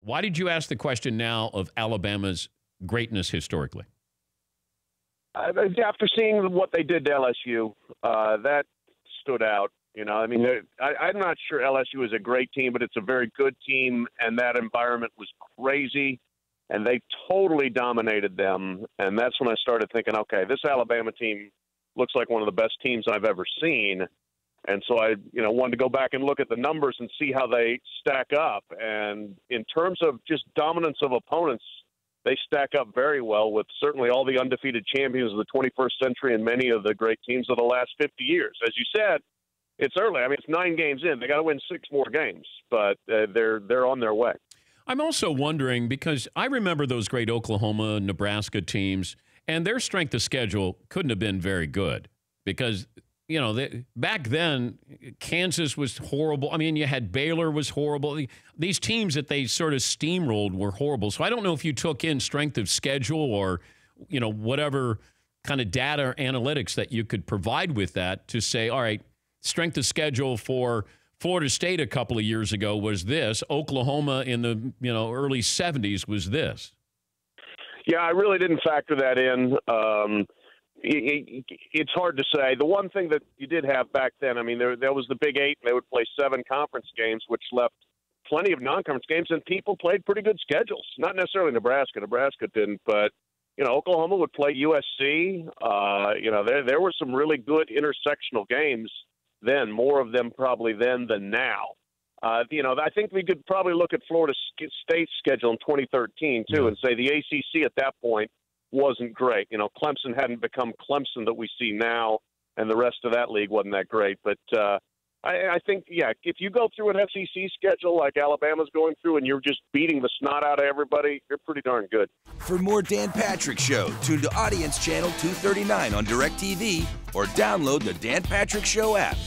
Why did you ask the question now of Alabama's greatness historically? After seeing what they did to LSU, that stood out. You know, I mean, I'm not sure LSU is a great team, but it's a very good team, and that environment was crazy, and they totally dominated them. And that's when I started thinking, okay, this Alabama team looks like one of the best teams I've ever seen. And so I, wanted to go back and look at the numbers and see how they stack up. And in terms of just dominance of opponents, they stack up very well with certainly all the undefeated champions of the 21st century and many of the great teams of the last 50 years. As you said, it's early. I mean, it's 9 games in. They got to win 6 more games, but they're on their way. I'm also wondering, because I remember those great Oklahoma, Nebraska teams, and their strength of schedule couldn't have been very good because, back then, Kansas was horrible. I mean, you had Baylor was horrible. These teams that they sort of steamrolled were horrible. So I don't know if you took in strength of schedule or, whatever kind of data or analytics that you could provide with that to say, all right, strength of schedule for Florida State a couple of years ago was this. Oklahoma in the early 70s was this. Yeah, I really didn't factor that in. It's hard to say. The one thing that you did have back then, I mean, there was the Big Eight, and they would play 7 conference games, which left plenty of non-conference games, and people played pretty good schedules. Not necessarily Nebraska. Nebraska didn't, but Oklahoma would play USC. There were some really good intersectional games then, more of them probably then than now. I think we could probably look at Florida State's schedule in 2013 too, and say the ACC at that point wasn't great. Clemson hadn't become Clemson that we see now, and the rest of that league wasn't that great. But I think, if you go through an SEC schedule like Alabama's going through and you're just beating the snot out of everybody, you're pretty darn good. For more Dan Patrick Show, tune to Audience Channel 239 on DirecTV or download the Dan Patrick Show app.